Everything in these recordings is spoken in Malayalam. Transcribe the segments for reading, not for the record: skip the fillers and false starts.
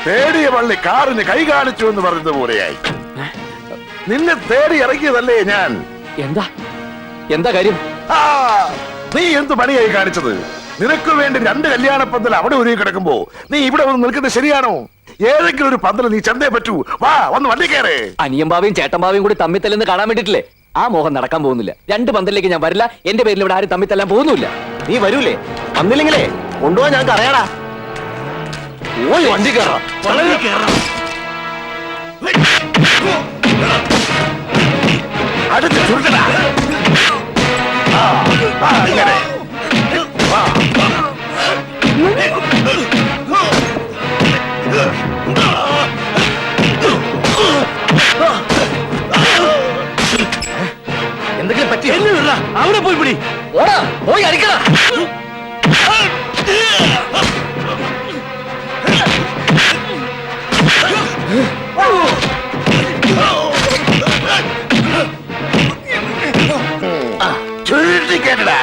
തേടിയ പള്ളി കാറിന് കൈ കാണിച്ചു എന്ന് പറയുന്നത് പോലെയായി. നിന്നെ തേടി ഇറങ്ങിയതല്ലേ ഞാൻ. എന്താ എന്താ കാര്യം? നീ എന്ത് പണിയായി കാണിച്ചത്? നിനക്ക് വേണ്ടി 2 കല്യാണ പന്തൽ അവിടെ ഒരുങ്ങി കിടക്കുമ്പോ നീ ഇവിടെ വന്ന് നിൽക്കുന്നത് ശരിയാണോ? ഏതെങ്കിലും ഒരു പന്തൽ നീ ചന്തേ പറ്റൂ. വാ, വന്ന് വണ്ടി കയറേ. അനിയമ്പാവയും ചേട്ടമ്പാവയും കൂടി തമ്മിൽ തല്ലെന്ന് കാണാൻ വേണ്ടിട്ടില്ലേ? ആ മോഹം നടക്കാൻ പോകുന്നില്ല. 2 പന്തലിലേക്ക് ഞാൻ വരില്ല. എന്റെ പേരിൽ ഇവിടെ ആരും തമ്മിൽ തല്ലാൻ പോകുന്നില്ല. നീ വരൂലേ? വന്നില്ലെങ്കിലേ കൊണ്ടുപോകാൻ ഞങ്ങൾക്ക് അറിയാടാ. ഓയ് വണ്ടി കയറാം. അടുത്ത് ചുരുക്കടാ. ഇങ്ങനെ എന്തെങ്കിലും പറ്റി അവിടെ പോയി പിടി. ഓടാ, പോയി അടിക്കടാ. ചുരുട്ടി കേട്ടടാ.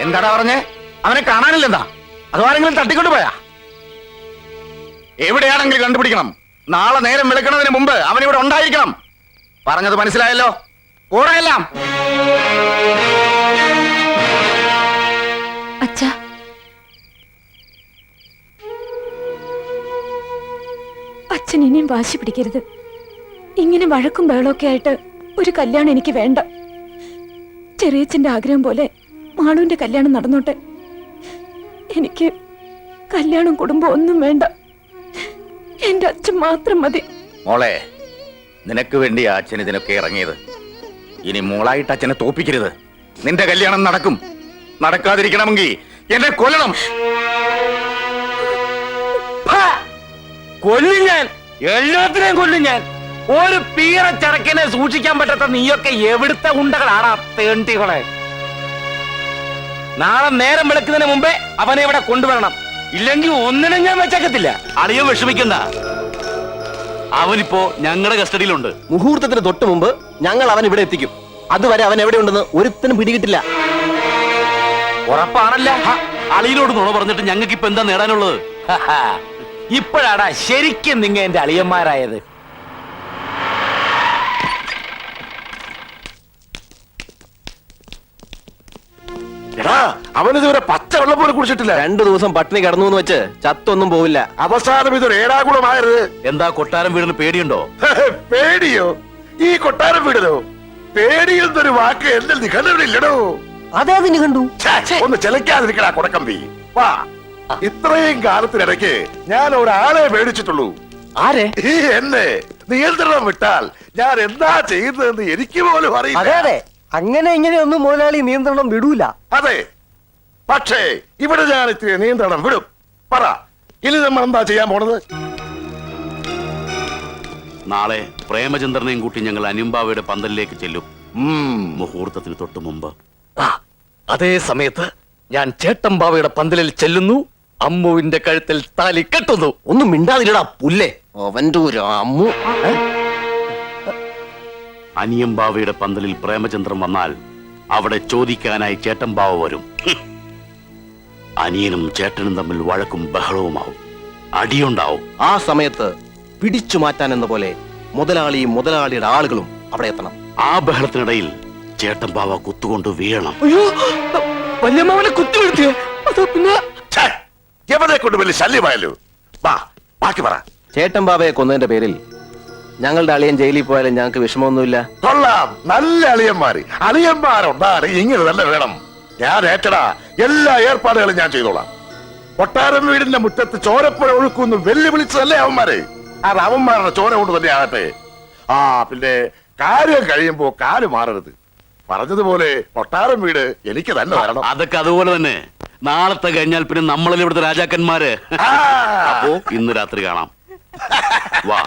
എന്താടാ പറഞ്ഞേ? അവനെ കാണാനില്ലെന്താ? അതോ ആരെങ്കിലും തട്ടിക്കൊണ്ടു പോയാ? എവിടെയാണെങ്കിലും കണ്ടുപിടിക്കണം. നാളെ നേരം വെളുക്കുന്നതിന് മുമ്പ് അവനിവിടെ ഉണ്ടായിരിക്കണം. പറഞ്ഞത് മനസ്സിലായല്ലോ? ഓടായെല്ലാം. അച്ഛാ, അച്ഛൻ ഇനിയും വാശി പിടിക്കരുത്. ഇങ്ങനെ വഴക്കും ബഹളമൊക്കെ ആയിട്ട് ഒരു കല്യാണം എനിക്ക് വേണ്ട. ചെറിയച്ഛന്റെ ആഗ്രഹം പോലെ മാളുവിന്റെ കല്യാണം നടന്നോട്ടെ. എനിക്ക് കല്യാണം കുടുംബം ഒന്നും വേണ്ട. എന്റെ അച്ഛൻ മാത്രം മതി. മോളെ, നിനക്ക് വേണ്ടി അച്ഛൻ ഇതിനൊക്കെ ഇറങ്ങിയത്. ഇനി മോളായിട്ട് അച്ഛനെ തോപ്പിക്കരുത്. നിന്റെ കല്യാണം നടക്കും. നടക്കാതിരിക്കണമെങ്കിൽ എന്നെ കൊല്ലണം. കൊല്ലും ഞാൻ, എല്ലാത്തിനെയും കൊല്ലും ഞാൻ. ഒരു പീറ ചരക്കിനെ സൂക്ഷിക്കാൻ പറ്റാത്ത നീയൊക്കെ എവിടുത്തെ ഉണ്ടകളാടാ തേണ്ടികളെ. നാളെ നേരം വെളുക്കുന്നതിന് മുമ്പേ അവനെ ഇവിടെ കൊണ്ടുവരണം. ഇല്ലെങ്കിൽ ഒന്നിനും ഞാൻ വെച്ചേക്കത്തില്ല. അളിയൻ വിഷമിക്കണ്ട, അവനിപ്പോ ഞങ്ങളുടെ കസ്റ്റഡിയിലുണ്ട്. മുഹൂർത്തത്തിന് തൊട്ട് മുമ്പ് ഞങ്ങൾ അവൻ ഇവിടെ എത്തിക്കും. അതുവരെ അവൻ എവിടെയുണ്ടെന്ന് ഒരുത്തനും പിടികിട്ടില്ല. ഉറപ്പാണല്ല? അളിയനോട് നുണ പറഞ്ഞിട്ട് ഞങ്ങൾക്ക് ഇപ്പൊ എന്താ നേടാനുള്ളത്? ഇപ്പോഴാടാ ശരിക്കും നിങ്ങ എന്റെ അളിയന്മാരായത്. എടാ, അവനിതുവരെ പച്ച വെള്ളം പോലും കുടിച്ചിട്ടില്ല. 2 ദിവസം പട്ടിണി കിടന്നു എന്ന് വെച്ച് ചത്തൊന്നും പോവില്ല. അവസാനം ഇതൊരു ഏടാകുളമായത്. എന്താ കൊട്ടാരം വീടിന് പേടിയുണ്ടോ? പേടിയോ? ഈ കൊട്ടാരം വീടിനോ? പേടിയെന്നൊരു വാക്ക് എന്നിൽ നീ കണ്ടില്ലടോ. അതേ അതിന് കണ്ടു. ഒന്ന് ചെലക്കാതിരിക്കടാ കൊടക്കമ്പി. വാ, ഇത്രയും കാലത്തിനിടയ്ക്ക് ഞാൻ ഒരാളെ പേടിച്ചിട്ടുള്ളൂ. ആരെ? ഈ എന്നെ നിയന്ത്രണം വിട്ടാൽ ഞാൻ എന്താ ചെയ്യുന്നതെന്ന് എനിക്ക് പോലും അറിയില്ല. അങ്ങനെ ഇങ്ങനെയൊന്നും മുതലാളി നിയന്ത്രണം വിടൂല. അതെ, പക്ഷേ ഇവിടെ ഞാൻ ഇത്തിരി നിയന്ത്രണം വിടും. പറ, ഇനി നമ്മൾ എന്താ ചെയ്യാൻ പോണത്? നാളെ പ്രേമചന്ദ്രനെയും കൂട്ടി ഞങ്ങൾ അനിയമ്പാവയുടെ പന്തലിലേക്ക് ചെല്ലും. മുഹൂർത്തത്തിന് തൊട്ട് മുമ്പ്. അതേ സമയത്ത് ഞാൻ ചേട്ടമ്പാവയുടെ പന്തലിൽ ചെല്ലുന്നു. അമ്മുവിന്റെ കഴുത്തിൽ താലി കെട്ടുന്നു. ഒന്നും മിണ്ടാതിരടാ പുല്ലേ. അവന്റെ ഒരു അമ്മു. അനിയമ്പാവയുടെ പന്തലിൽ പ്രേമചന്ദ്രൻ വന്നാൽ അവിടെ ചോദിക്കാനായി ചേട്ടമ്പാവ വരും. അനിയനും ചേട്ടനും തമ്മിൽ വഴക്കും ബഹളവുമാവും. അടിയുണ്ടാവും. ആ സമയത്ത് പിടിച്ചു മാറ്റാൻ എന്ന പോലെ മുതലാളിയും മുതലാളിയുടെ ആളുകളും അവിടെ എത്തണം. ആ ബഹളത്തിനിടയിൽ ചേട്ടമ്പാവ കുത്തുകൊണ്ട് വീഴണം. വല്യമ്മാവനെ കുത്തി വീഴ്ത്തിയ പിന്നെ എവിടെ കൊണ്ട് വലിയ ശല്യമായല്ലോ. വാ, ബാക്കി പറ. ചേട്ടൻ ബാബയെ കൊന്നതിന്റെ പേരിൽ ഞങ്ങളുടെ അളിയൻ ജയിലിൽ പോയാലും ഞങ്ങൾക്ക് വിഷമമൊന്നുമില്ല. കൊള്ളാം, നല്ല അളിയന്മാര്. അളിയന്മാരുണ്ടാണ് ഇങ്ങനെ തന്നെ വേണം. ഞാൻ ഏറ്റടാ, എല്ലാ ഏർപ്പാടുകളും ഞാൻ ചെയ്തോളാം. കൊട്ടാരം വീടിന്റെ മുറ്റത്ത് ചോരപ്പുഴ ഒഴുക്കുന്നു വെല്ലുവിളിച്ചതല്ലേ അവന്മാരെ. അത് അവന്മാരുടെ ചോര കൊണ്ട് തന്നെ ആകട്ടെ. പിന്നെ കാര്യം കഴിയുമ്പോ കാല് മാറരുത്. പറഞ്ഞതുപോലെ കൊട്ടാരം വീട് എനിക്ക് തന്നെ തരണം. അതൊക്കെ അതുപോലെ തന്നെ. നാളത്തെ കഴിഞ്ഞാൽ പിന്നെ നമ്മളല്ലേ ഇവിടുത്തെ രാജാക്കന്മാര്. അപ്പോ ഇന്ന് രാത്രി കാണാം. വാ.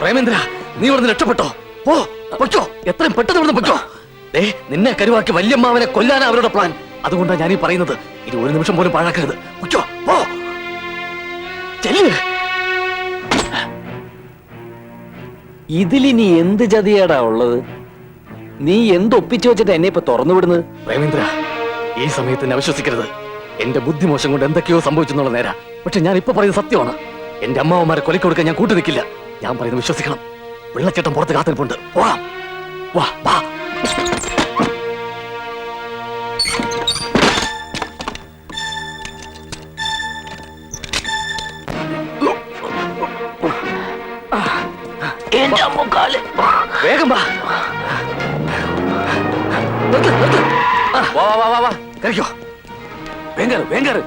പ്രേമേന്ദ്ര, നീ ഇവിടുന്ന് രക്ഷപ്പെട്ടോ? പോ, പൊയ്ക്കോ, എത്രയും പെട്ടെന്ന് ഇവിടുന്ന് പൊയ്ക്കോ. നിന്നെ കരുവാക്കി വല്യമ്മാവനെ കൊല്ലാനാ അവരുടെ പ്ലാൻ. അതുകൊണ്ടാണ് ഞാനീ പറയുന്നത്. ഇനി ഒരു നിമിഷം പോലും പാഴാക്കരുത്. പൊയ്ക്കോ, പോ, ചെല്ല്. ഇതിലിനി എന്ത് ചതിയാടാ ഉള്ളത്? നീ എന്തൊപ്പിച്ചു വെച്ചിട്ട് എന്നെ ഇപ്പൊ തുറന്നു വിടുന്നത്? പ്രേമേന്ദ്ര, ഈ സമയത്ത് എന്നെ അവിശ്വസിക്കരുത്. എന്റെ ബുദ്ധിമോശം കൊണ്ട് എന്തൊക്കെയോ സംഭവിച്ചെന്നുള്ള നേരാ. പക്ഷെ ഞാൻ ഇപ്പൊ പറയുന്നത് സത്യമാണ്. എന്റെ അമ്മാവന്മാരെ കൊലയ്ക്ക് കൊടുക്കാൻ ഞാൻ കൂട്ടു നിൽക്കില്ല. ഞാൻ പറയുന്നത് വിശ്വസിക്കണം. വെള്ളച്ചേട്ടൻ പുറത്ത് കാത്തിരിപ്പുണ്ട്. പോകാം, വാ വാ. വേഗം വാ. നിർത്ത്, നിർത്ത്. വാ വാ വാ വാ, കഴിക്കോ. വേങ്കറ്, വേങ്കറ്.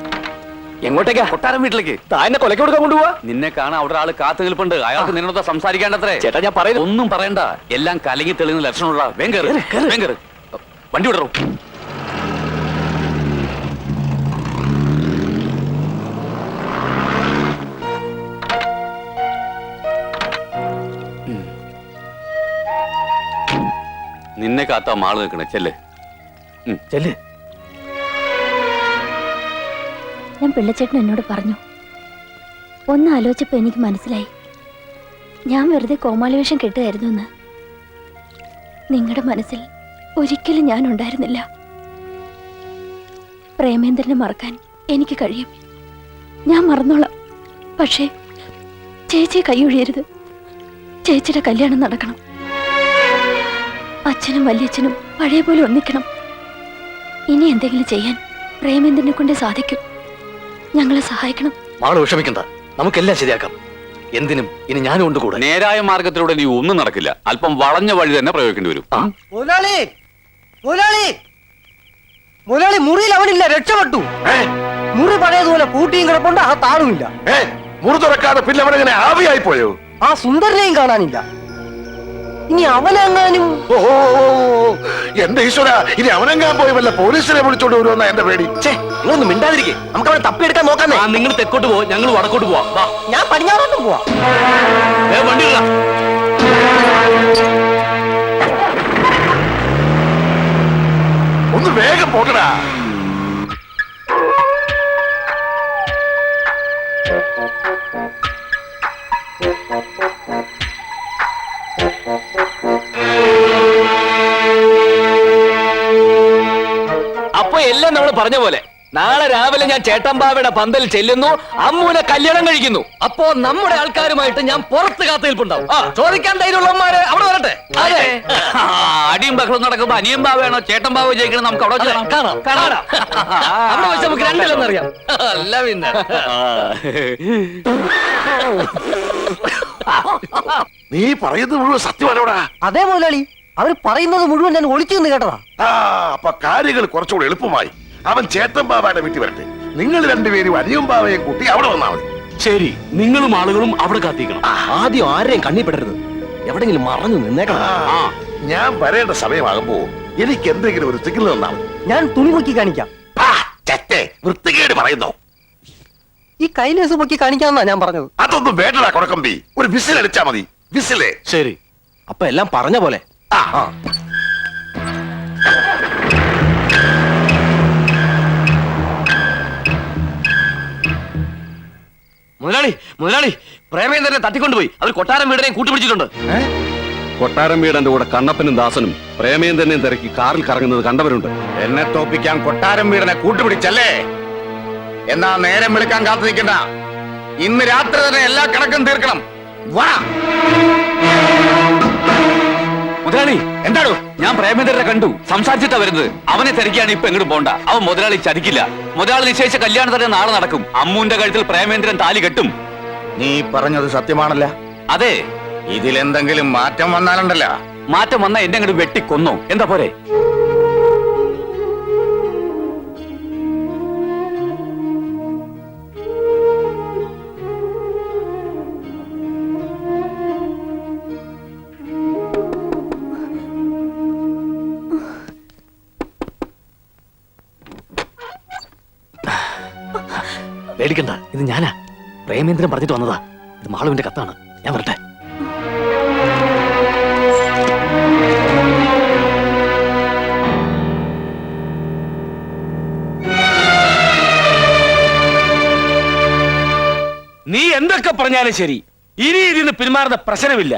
എങ്ങോട്ടേക്കാ? കൊട്ടാരം വീട്ടിലേക്ക്. താന്നെ കൊലയ്ക്ക് കൊടുക്കാൻ കൊണ്ടുപോവാ? നിന്നെ കാണാൻ അവിടെ ആള് കാത്തു നിൽപ്പുണ്ട്. അയാൾക്ക് നിന്നോട് സംസാരിക്കേണ്ടത്രേ. ചേട്ടാ, ഞാൻ പറയുന്നു. ഒന്നും പറയണ്ട, എല്ലാം കലങ്ങി തെളിയുന്ന ലക്ഷണമുള്ള. വേങ്കറ്, വേങ്കറ്, വണ്ടി വിടറോ. നിന്നെ കാത്താ മാള് നിൽക്കണേ. ചെല്ല്, ചെല്ല്. ഞാൻ പിള്ളച്ചേട്ടൻ എന്നോട് പറഞ്ഞു. ഒന്ന് ആലോചിച്ചപ്പോ എനിക്ക് മനസ്സിലായി, ഞാൻ വെറുതെ കോമാളിവേഷം കെട്ടുകയായിരുന്നു എന്ന്. നിങ്ങളുടെ മനസ്സിൽ ഒരിക്കലും ഞാൻ ഉണ്ടായിരുന്നില്ല. പ്രേമേന്ദ്രനെ മറക്കാൻ എനിക്ക് കഴിയും. ഞാൻ മറന്നോളാം. പക്ഷേ ചേച്ചിയെ കൈയൊഴിയരുത്. ചേച്ചിയുടെ കല്യാണം നടക്കണം. അച്ഛനും വല്യച്ഛനും പഴയ പോലെ ഒന്നിക്കണം. ഇനി എന്തെങ്കിലും ചെയ്യാൻ പ്രേമേന്ദ്രനെ കൊണ്ട് സാധിക്കും. ഞങ്ങളെ സഹായിക്കണം. മാള് വിഷമിക്കണ്ട, നമുക്കെല്ലാം ശരിയാക്കാം. എന്തിനും ഇനി ഞാനും ഉണ്ട് കൂടെ. നേരായ മാർഗത്തിലൂടെ നീ ഒന്നും നടക്കില്ല. അല്പം വളഞ്ഞ വഴി തന്നെ പ്രയോഗിക്കേണ്ടി വരും. മുതലാളി, മുതലാളി, മുതലാളി, മുറിയിൽ അവനില്ല, രക്ഷപ്പെട്ടു. മുറി പഴയതുപോലെ പൂട്ടിയും കിടപ്പുണ്ട്, ആ താളുമില്ല. മുറി തുറക്കാതെ പിന്നെ അവനെങ്ങനെ ആവിയായി പോയോ? ആ സുന്ദരനെയും കാണാനില്ല. ഇനി അവനെങ്ങാനും. ഓ, എന്റെ ഈശ്വര, ഇനി അവനെങ്ങാൻ പോയി വല്ല പോലീസിനെ വിളിച്ചോണ്ട് വരുമെന്ന എന്റെ പേടി. നിങ്ങളൊന്നും മിണ്ടാതിരിക്കേ, നമുക്ക് അവനെ തപ്പിയെടുക്കാൻ നോക്കാന്നേ. നിങ്ങൾ തെക്കോട്ട് പോ, ഞങ്ങൾ വടക്കോട്ട് പോവാം. വാ. ഞാൻ പടിഞ്ഞാറോട്ടും പോവാ. വണ്ടി ഇടാം. ഒന്ന് വേഗം പോകടാ. അപ്പൊ എല്ലാം നമ്മൾ പറഞ്ഞ പോലെ നാളെ രാവിലെ ഞാൻ ചേട്ടമ്പാവയുടെ പന്തൽ ചെല്ലുന്നു, അമ്മൂനെ കല്യാണം കഴിക്കുന്നു. അപ്പോ നമ്മുടെ ആൾക്കാരുമായിട്ട് ഞാൻ പുറത്ത് കാത്തിരിപ്പുണ്ടാവും. ചോദിക്കാൻ ധൈര്യമുള്ളവന്മാര് അവിടെ വരട്ടെ. അതെ, അടിയും ബഹളം നടക്കുമ്പോ അനിയൻ ബാവയാണോ ചേട്ടൻ ബാവ ജയിക്കണം നമുക്ക് അവിടെ കാണാം, കാണാം, കാണാം. അവിടെ വെച്ച് നമുക്ക് രണ്ടിലൊന്നറിയാം. അല്ല പിന്നെ നീ പറയുന്നത് മുഴുവൻ സത്യമാണോടാ? അതേ മുതലാളി, അവർ പറയുന്നത് മുഴുവൻ ഞാൻ ഒളിച്ചു നിന്ന് കേട്ടതാ. അപ്പൊ കാര്യങ്ങൾ കുറച്ചുകൂടി എളുപ്പമായി. അവൻ ചേത്തൻ ബാബയുടെ വീട്ടിൽ വരട്ടെ. നിങ്ങൾ രണ്ടുപേരും അനിയും ബാവയും കൂട്ടി അവിടെ വന്നാൽ മതി. ശരി, നിങ്ങളും ആളുകളും അവിടെ കാത്തിക്കണം. ആദ്യം ആരെയും കണ്ണിപ്പെടരുത്. എവിടെങ്കിലും മറഞ്ഞു നിന്നേക്കണം. ഞാൻ വരേണ്ട സമയമാകുമ്പോ എനിക്ക് എന്തെങ്കിലും ഒരു സിഗ്നൽ തന്നാൽ മതി. ഞാൻ തുണി പൊക്കി കാണിക്കാം. വൃത്തികേട് പറയുന്നോ? ഈ കൈലേസ് പൊക്കി കാണിക്കാമെന്നാ ഞാൻ പറഞ്ഞത്. അതൊന്നും വേണ്ടടാ കൊടക്കമ്പി. ഒരു വിസിൽ അടിച്ചാ മതി. വിസിലേ. ശരി, അപ്പൊ എല്ലാം പറഞ്ഞ പോലെ. മുതലാളി, മുതലാളി, പ്രേമേന്ദ്രനെ തട്ടിക്കൊണ്ടുപോയി. അവർ കൊട്ടാരം വീടിനെയും കൂട്ടുപിടിച്ചിട്ടുണ്ട്. കൊട്ടാരം വീടന്റെ കൂടെ കണ്ണപ്പനും ദാസനും പ്രേമേന്ദ്രനെയും തിരക്കി കാറിൽ കറങ്ങുന്നത് കണ്ടവരുണ്ട്. എന്നെ തോപ്പിക്കാൻ കൊട്ടാരം വീടിനെ കൂട്ടുപിടിച്ചല്ലേ? എന്നാ നേരം വിളിക്കാൻ കാത്തു നിൽക്കണ്ട. ഇന്ന് രാത്രി തന്നെ എല്ലാ കണക്കും തീർക്കണം. വാ മുതലാളി, എന്താണോ? ഞാൻ പ്രേമേന്ദ്രനെ കണ്ടു, സംസാരിച്ചിട്ടാ വരുന്നത്. അവനെ തിരക്കിയാണ് ഇപ്പൊ എങ്ങോട്ട് പോണ്ട. അവൻ മുതലാളി ചതിക്കില്ല. മുതലാളി നിശ്ചയിച്ച കല്യാണം തന്നെ നാളെ നടക്കും. അമ്മുവിന്റെ കഴുത്തിൽ പ്രേമേന്ദ്രൻ താലി കെട്ടും. നീ പറഞ്ഞത് സത്യമാണല്ല? അതെ. ഇതിലെന്തെങ്കിലും മാറ്റം വന്നാലുണ്ടല്ല, മാറ്റം വന്ന എന്നെ അങ്ങോട്ട് വെട്ടിക്കൊന്നോ എന്താ പോരെ? പേടിക്കണ്ട, ഇത് ഞാനാ. പ്രേമേന്ദ്രൻ പറഞ്ഞിട്ട് വന്നതാ. ഇത് മാളുവിന്റെ കത്താണ്. ഞാൻ വരട്ടെ. നീ എന്തൊക്കെ പറഞ്ഞാലും ശരി, ഇനി ഇതിന് പിന്മാറുന്ന പ്രശ്നമില്ല.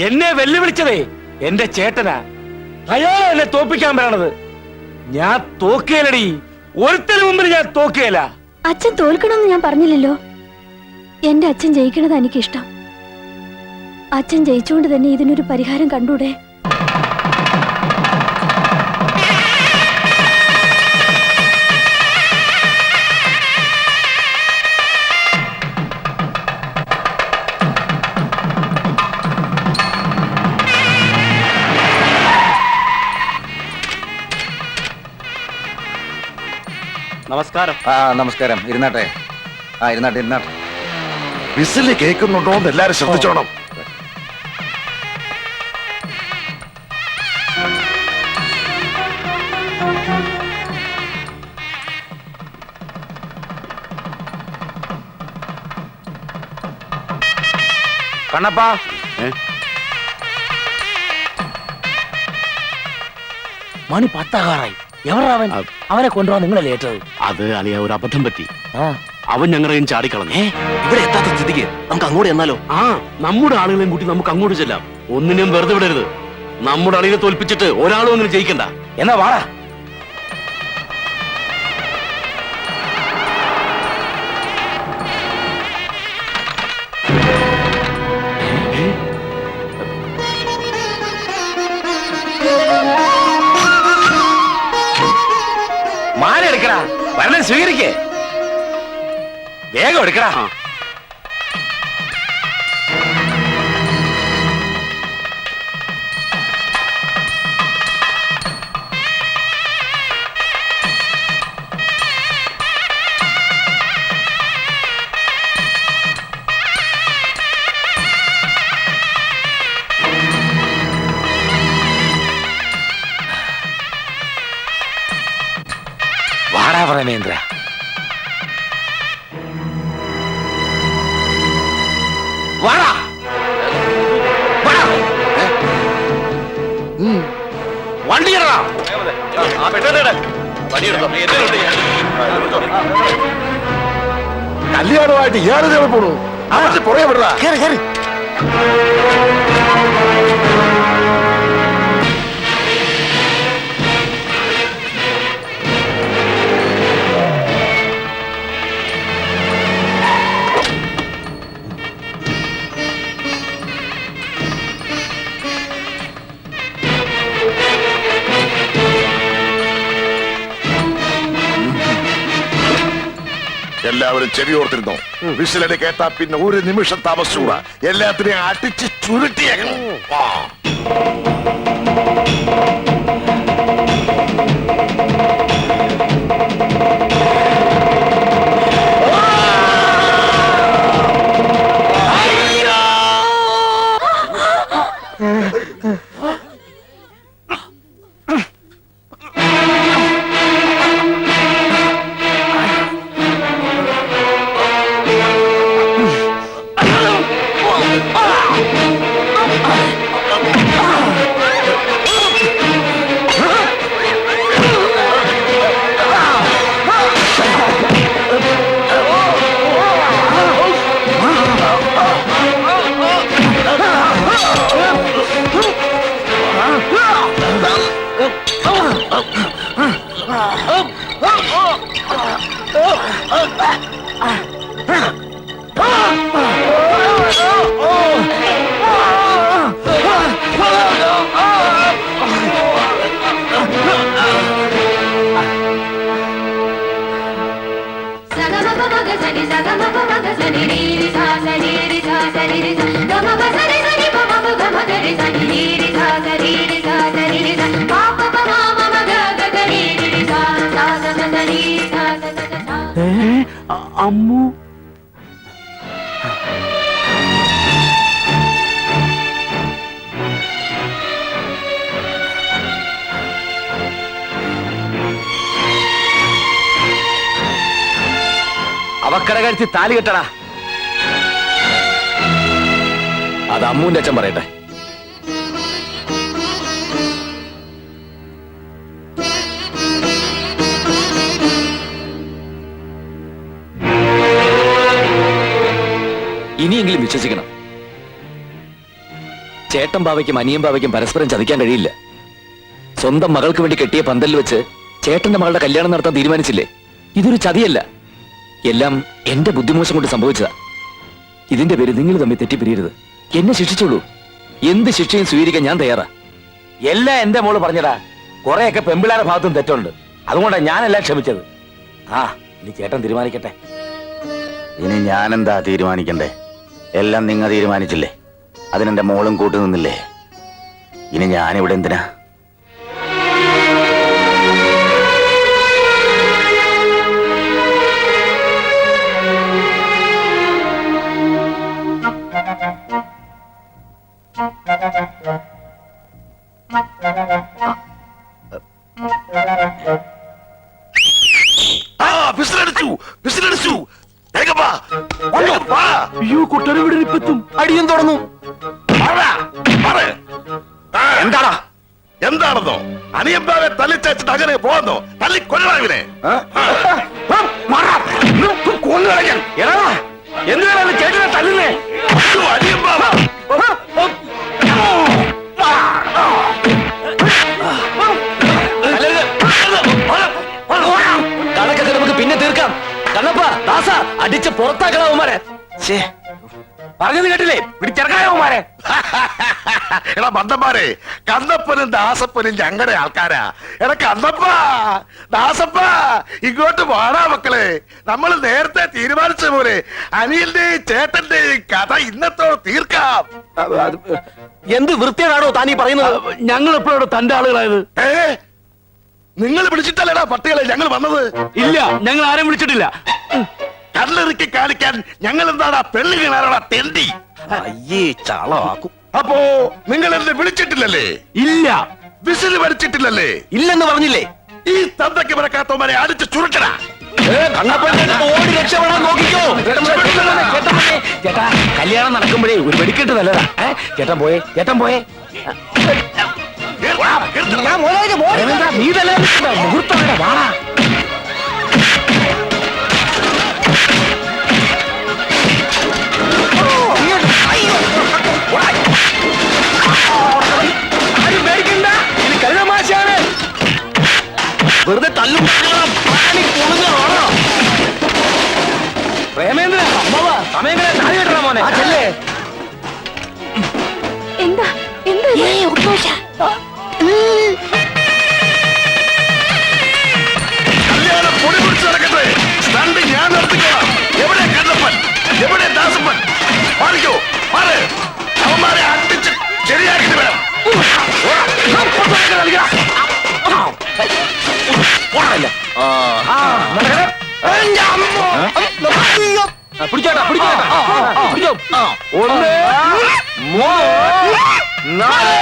എന്നെ വെല്ലുവിളിച്ചതേ എന്റെ ചേട്ടനാ. അയാളെ എന്നെ തോപ്പിക്കാൻ പറയണത്. ഞാൻ തോക്കേലടി, ഒരുത്തന് മുമ്പിൽ ഞാൻ തോക്കേല. അച്ഛൻ തോൽക്കണമെന്ന് ഞാൻ പറഞ്ഞില്ലല്ലോ. എന്റെ അച്ഛൻ ജയിക്കണത് എനിക്കിഷ്ടം. അച്ഛൻ ജയിച്ചുകൊണ്ട് തന്നെ ഇതിനൊരു പരിഹാരം കണ്ടൂടെ? നമസ്കാരം. നമസ്കാരം. ഇരുന്നാട്ടെ. ഇരുന്നാട്ടെ. വിസില് കേൾക്കുന്നുണ്ടോ എന്ന് എല്ലാരും ശ്രദ്ധിച്ചോണം. കണ്ണപ്പാ, മണി 10 എവരവൻ? അവനെ കൊണ്ടുപോകാൻ നിങ്ങളല്ലേ ഏറ്റത്? അത് അളിയ ഒരു അബദ്ധം പറ്റി. അവൻ ഞങ്ങളെയും ചാടിക്കളഞ്ഞു. ഇവിടെ എത്താത്ത സ്ഥിതിക്ക് നമുക്ക് അങ്ങോട്ട് ചെന്നാലോ? നമ്മുടെ ആളുകളെയും കൂട്ടി നമുക്ക് അങ്ങോട്ട് ചെല്ലാം. ഒന്നിനും വെറുതെ വിടരുത്. നമ്മുടെ അളിയെ തോൽപ്പിച്ചിട്ട് ഒരാളും അങ്ങനെ ജയിക്കണ്ട. എന്നാ വാടാ. മാല എടുക്കടാ, വരണം സ്വീകരിക്കേ. വേഗം എടുക്കടാ. വാടാ പ്രേമേന്ദ്ര. വാടാ. വണ്ടി ഇടടാ. കല്യാണമായിട്ട് ഏറെ പോണു. അവർക്ക് പുറകെ വിടടാ. എല്ലാവരും ചെവി ഓർത്തിരുന്നോ? വിസിലടി കേട്ടാ പിന്നെ ഒരു നിമിഷം താമസിച്ചുകൂടാ. എല്ലാത്തിനെയും അടിച്ച് ചുരുട്ടിയേക്കണം. അമ്മു അവക്കട കഴിച്ച് താലി കെട്ടടാ. അത് അമ്മുവിന്റെ അച്ഛൻ പറയട്ടെ. ഇനിയെങ്കിലും വിശ്വസിക്കണം. ചേട്ടൻ ബാവയ്ക്കും അനിയൻ ബാവയ്ക്കും പരസ്പരം ചതിക്കാൻ കഴിയില്ല. സ്വന്തം മകൾക്ക് വേണ്ടി കെട്ടിയ പന്തലിൽ വെച്ച് ചേട്ടന്റെ മകളുടെ കല്യാണം നടത്താൻ തീരുമാനിച്ചില്ലേ? ഇതൊരു ചതിയല്ല. എല്ലാം എന്റെ ബുദ്ധിമോശം കൊണ്ട് സംഭവിച്ചതാ. ഇതിന്റെ പേര് നിങ്ങൾ തമ്മിൽ തെറ്റിപ്പിരിയരുത്. എന്നെ ശിക്ഷിച്ചോളൂ. എന്ത് ശിക്ഷയും സ്വീകരിക്കാൻ ഞാൻ തയ്യാറാ. എല്ലാം എന്റെ മോള് പറഞ്ഞടാ. കുറെയൊക്കെ പെമ്പിളാരുടെ ഭാഗത്തും തെറ്റുണ്ട്. അതുകൊണ്ടാണ് ഞാനെല്ലാം ക്ഷമിച്ചത്. ആ ഇനി ചേട്ടൻ തീരുമാനിക്കട്ടെ. ഇനി ഞാനെന്താ തീരുമാനിക്കണ്ടേ? എല്ലാം നിങ്ങൾ തീരുമാനിച്ചില്ലേ? അതിനെന്റെ മോളും കൂട്ടു നിന്നില്ലേ? ഇനി ഞാനിവിടെ എന്തിനാ? വിസിലടിച്ചു. വേഗം വാ. വേഗം വാ. അടിയും തുറന്നു. എന്താടാ? എന്താണെന്നോ? അനിയമ്പാവെ തല്ലിച്ചേച്ചിട്ട് അങ്ങനെ പോന്നോ? തല്ലി കൊല്ലണവിനെ. എന്തിനാണ് ചേട്ടനെ തല്ലുന്നേ? അനിയമ്പാവ കണക്കൊക്കെ നമുക്ക് പിന്നെ തീർക്കാം. കണ്ണപ്പ, ദാസ, അടിച്ച് പുറത്താക്കണവന്മാരെ. പറഞ്ഞത് കേട്ടില്ലേ? പിടിച്ചിറക്കായവന്മാരെ. എടാ മന്ദന്മാരെ, കണ്ണപ്പനും ദാസപ്പനും ഞങ്ങളുടെ ആൾക്കാരാ. എടാ കണ്ണപ്പ, ദാസപ്പ, ഇങ്ങോട്ട് വാടാ മക്കളെ. നമ്മൾ നേരത്തെ തീരുമാനിച്ച പോലെ അനിയന്റെയും ചേട്ടന്റെയും കഥ ഇന്നത്തോടെ തീർക്കാം. എന്ത് വൃത്തിയാണോ താനീ പറയുന്നത്? ഞങ്ങൾ എപ്പോഴാണ് തന്റെ ആളുകളായത്? നിങ്ങൾ വിളിച്ചിട്ടല്ലേടാ പട്ടികളെ ഞങ്ങൾ വന്നത്? ഇല്ല, ഞങ്ങൾ ആരും വിളിച്ചിട്ടില്ല. കല്ലെറുക്കി കാണിക്കാൻ ഞങ്ങൾ എന്താടാ പെണ്ണു കിണാറോടാ തെണ്ടി? അയ്യേ ചളമാക്കും. അപ്പോ നിങ്ങൾ എന്നെ വിളിച്ചിട്ടില്ലല്ലേ? ഇല്ല. വിസിൽ വരച്ചിട്ടില്ലല്ലേ? ഇല്ലെന്ന് പറഞ്ഞില്ലേ? ഈ തന്തയ്ക്ക് പിറക്കാത്തവന്മാരെ അടിച്ച് ചുരുട്ടടാ. ഓടി രക്ഷപ്പെടാൻ നോക്കിക്കോ. ചേട്ടാ, കല്യാണം നടക്കുമ്പോഴേ ഒരു വെടിക്കെട്ട് നല്ലതാ. ചേട്ടൻ പോയേ, ചേട്ടൻ പോയേ. ഞാൻ മോനായിട്ട് എന്താ നീ തന്നെ മുഹൂർത്തം വാടാ. ആരും പേടിക്കണ്ട, ഇനി കരുതമാശാണ്. വെറുതെ തല്ലും. പ്രേമേന്ദ്ര അമ്മവാ സമയം താഴെ കിട്ടണ മോനെ. എന്താ എന്താ കല്യാണം പൊടി പിടിച്ച് നടക്കട്ടെ. സ്റ്റണ്ട് ഞാൻ നടത്തിക്കോളാം. എവിടെ കണ്ണപ്പൻ? എവിടെ ദാസപ്പൻ? മാറിക്കോ, മാറ്. അവന്മാരെ അടിച്ച് ശരിയാക്കിട്ട് വേണം. പിടിച്ചോട്ടാ, പിടിച്ചോ. ഒന്ന്, മൂന്ന്, നാല്.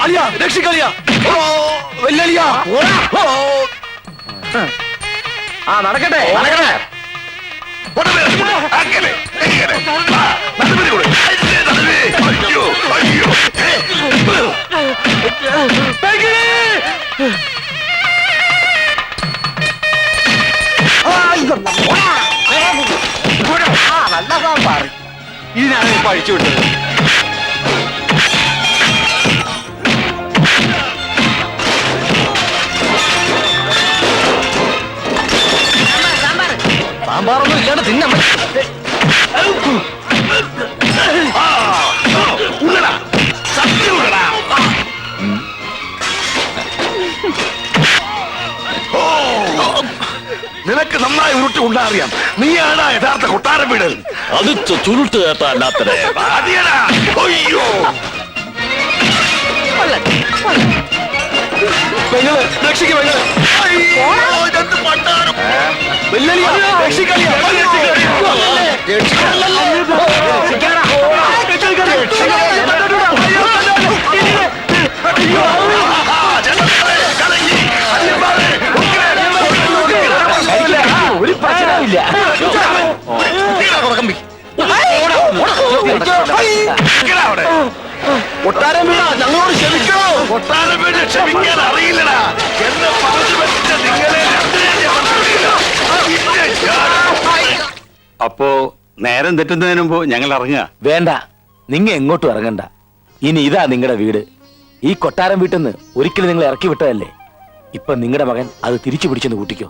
അലിയ രക്ഷിക്കളിയ. വെല്ലലിയ. നടക്കട്ടെ, നടക്കട്ടെ. അങ്ങനെ എങ്ങനെ? നടുവിന് കൊടു. അയ്യോ അയ്യോ. നല്ലതാ പാറി. ഇതിനാണ് ഇപ്പൊ അഴിച്ചു വിട്ടത്. സാമ്പാറൊന്നും ഇല്ലാണ്ട് തിന്നാൻ ഉള്ളടാ, സത്യം ഉള്ളടാ. നിനക്ക് നന്നായി ഉരുട്ടി ഉണ്ടാറിയാം. നീയാണ് യഥാർത്ഥ കൊട്ടാരം വീട്. അത് ചുരുട്ട് കേട്ടാ അല്ലാത്തത്. അടിയടാ. അയ്യോ. പെങ്ങള് രക്ഷിക്ക് പെങ്ങള് വെല്ലളിയാ, രക്ഷിക്കളിയാ, ഒരു പ്രശ്നമില്ല. കൊട്ടാരം വീടാ ഞങ്ങളോട് ക്ഷമിക്കണോ? കൊട്ടാരം വീട് ക്ഷമിക്കാൻ അറിയില്ലടാ. എന്നെ പറഞ്ഞു പറ്റിച്ച നിങ്ങളെ രണ്ടിനെയും ഞാൻ മനസ്സിലാക്കിയില്ല. അപ്പോ നേരം തെറ്റുന്നതിന് മുമ്പ് ഞങ്ങൾ ഇറങ്ങുക. വേണ്ട, നിങ്ങ എങ്ങോട്ടും ഇറങ്ങണ്ട. ഇനി ഇതാ നിങ്ങളുടെ വീട്. ഈ കൊട്ടാരം വീട്ടിൽ നിന്ന് ഒരിക്കലും നിങ്ങൾ ഇറക്കി വിട്ടതല്ലേ. ഇപ്പൊ നിങ്ങളുടെ മകൻ അത് തിരിച്ചു പിടിച്ചെന്ന് കൂട്ടിക്കോ.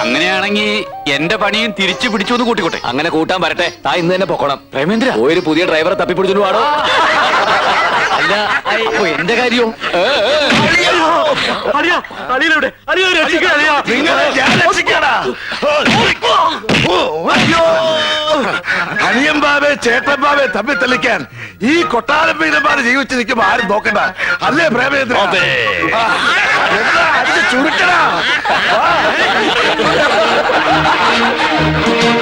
അങ്ങനെയാണെങ്കിൽ എന്റെ പണിയും തിരിച്ചു പിടിച്ചു എന്ന് കൂട്ടിക്കോട്ടെ. അങ്ങനെ കൂട്ടാൻ വരട്ടെ. താ ഇന്ന് തന്നെ പൊക്കണം. പ്രേമേന്ദ്ര, ഒരു പുതിയ ഡ്രൈവറെ തപ്പിപ്പിടിച്ചു പാടോ. അല്ല അപ്പൊ എന്റെ കാര്യവും നിങ്ങളെ ഞാൻ രക്ഷിക്കാടാ. അയ്യോ, അനിയൻ ബാബെ ചേട്ടൻ ബാബെ തമ്മിൽ തെളിക്കാൻ ഈ കൊട്ടാരം വീരന്മാര് ജീവിച്ചു നിൽക്കുമ്പോ ആരും നോക്കണ്ട. അല്ലേ പ്രേമേന്ദ്ര? ചുരുക്കടാ.